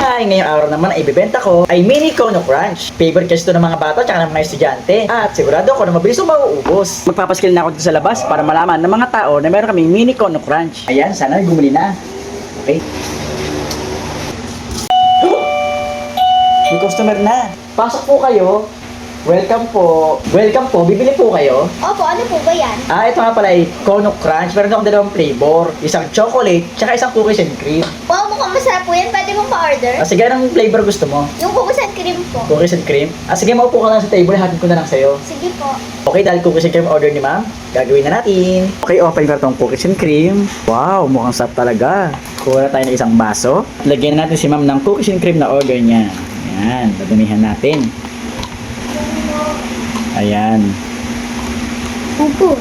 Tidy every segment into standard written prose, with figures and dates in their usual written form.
Hi! Ngayong araw naman ay ibebenta ko ay Mini Cono Crunch. Favorite kasi ito ng mga bata at ng mga estudyante. At sigurado ako na mabilis o mauubos. Magpapaskil na ako dito sa labas para malaman ng mga tao na meron kaming Mini Cono Crunch. Ayan, sana gumuli na. Okay. May customer na. Pasok po kayo. Welcome po. Welcome po. Bibili po kayo. Opo, ano po ba yan? Ito nga pala ay Cono Crunch. Meron akong dalawang flavor. Isang chocolate, tsaka isang cookies and cream. Wow, mukhang masarap po yan. Pwede mong pa-order? Sige, anong flavor gusto mo? Yung cookies and cream po. Cookies and cream? Sige, maupo ka lang sa table. Hatid ko na lang sa'yo. Sige po. Okay, dahil cookies and cream order ni ma'am, gagawin na natin. Okay, open ko itong cookies and cream. Wow, mukhang sarap talaga. Kuha tayo ng isang baso. Lagyan natin si ma'am ng cookies and cream na order niya. Ayan, dadamihan natin. Ayan. Upo.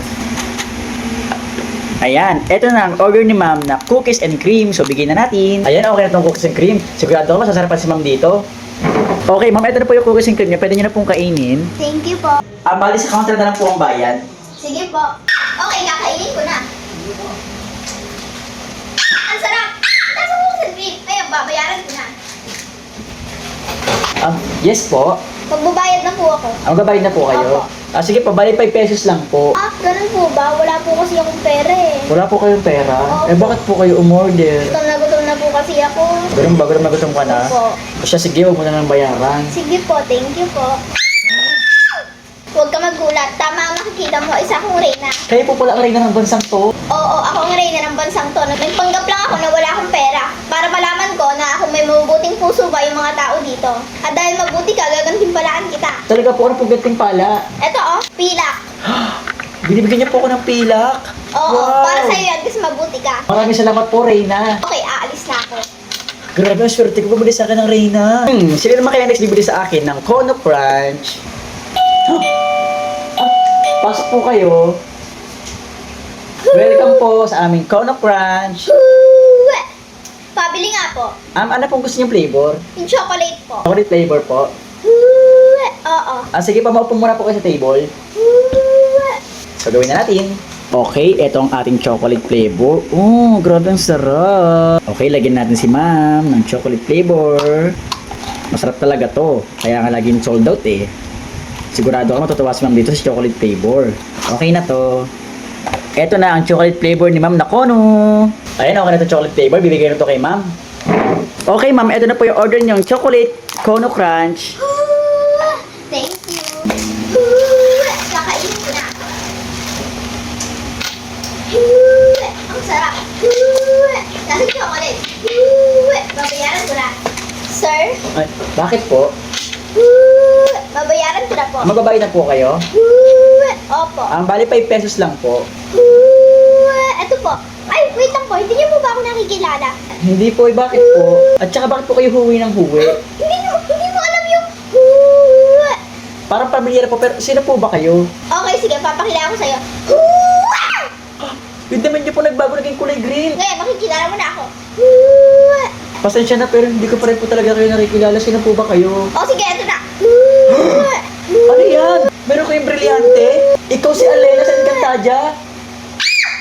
Ayan, eto na ang order ni ma'am na cookies and cream. So, bigyan na natin. Ayan, okay na itong cookies and cream. Sigurado ako masasarapan si ma'am dito. Okay, ma'am, eto na po yung cookies and cream niya. Pwede niyo na pong kainin. Thank you po. Bali sa counter na lang po ang bayad. Sige po. Okay, kakainin ko na. Ang sarap! Nasa cookies and cream. Ayun, babayaran ko na. Yes po. Magbabayad na po ako. Magbabayad na po kayo. Sige po, bali 5 pesos lang po. Ganun po ba? Wala po kasi akong pera eh. Wala po kayong pera? Opo. Bakit po kayo umorder? Gutom na po kasi ako. Gutom ba? Gutom ka na? Opo. Sige, huwag mo na lang bayaran. Sige po, thank you po. Huwag ka magulat. Tama ang nakikita mo. Isa akong reyna. Kayo po pala ang reyna ng bansang to? Oo, ako ang reyna ng bansang to. Nagpanggap lang ako na wala akong pera para malaman ko na ako may mabubuting puso ba yung mga tao dito. At dahil mabuti ka, gagantimpalaan kita. Talaga po, ano po ganting pala? Eto pilak. Binibigyan niyo po ako ng pilak. Oo, Wow. para sa'yo yan kasi mabuti ka. Maraming salamat po, Reyna. Okay, aalis na ako. Grabe, ang swerte ko bumili sa akin ng Reyna. Sino naman kaya next bibili sa akin ng Cono Crunch? Pasok po kayo. Welcome po sa aming Cono Crunch. Uwe! Pabili nga po. Ano pong gusto niyong flavor? Yung chocolate po. Chocolate flavor po. Uwe! Oo. Sige pa, maupo muna po kayo sa table. Uwe! So, gawin na natin. Okay, ito ang ating chocolate flavor. Grabe ang sarap. Okay, lagyan natin si ma'am ng chocolate flavor. Masarap talaga to. Kaya nga laging sold out eh. Sigurado ako matutuwa si ma'am dito sa chocolate flavor. Okay na to. Ito na ang chocolate flavor ni ma'am na Cono. Ayan, okay na to chocolate flavor. Bibigay na to kay ma'am. Okay ma'am, ito na po yung order niyong chocolate Cono Crunch. Thank you. Uwe! Kakainin ko na. Uwe! Ang sarap. Uwe! Dahil chocolate. Uwe! Babayaran ko na. Sir? Ay, bakit po? Uwe! Babayaran ko na po. Magbabayad na po kayo? Uwe! Opo. Ang bali 5 pesos lang po. Uwe! Ito po. Ay, wait lang po. Hindi niyo po ba ako nakikilala? Hindi po, bakit po? At saka bakit po kayo huwi ng huwi? Hindi mo alam yung Uwe! Parang pamilyar po, pero sino po ba kayo? Okay, sige. Papakilala ko sa'yo. Uwe! Yung naman niyo po nagbago naging kulay green. Ngayon, makikilala mo na ako. Uwe! Pasensya na pero hindi ko pa rin po talaga kayo nakikilala. Sino po ba kayo? O sige, ito na. Uwe! Ano yan? Meron kayong brilyante? Ikaw si Alena sa Encantadia?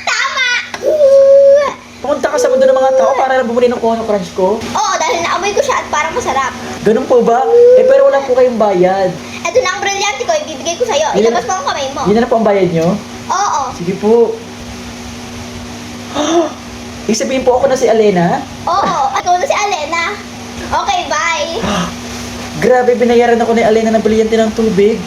Tama! Uwe! Pumunta ka sa mundo ng mga tao para na bumili ng Cono Crunch ko? Oo, dahil naamoy ko siya at parang masarap. Ganun po ba? Pero wala po kayong bayad. Ito na ang brilyante ko, ibibigay ko sa'yo. Yun- Ilabas mo ang kamay mo. Yun na po ang bayad nyo? Oo. Sige po. Ibig sabihin po ako na si Alena? Oo, ikaw na si Alena. Okay, bye. Grabe, binayaran ako ni Alena ng brilyante ng tubig.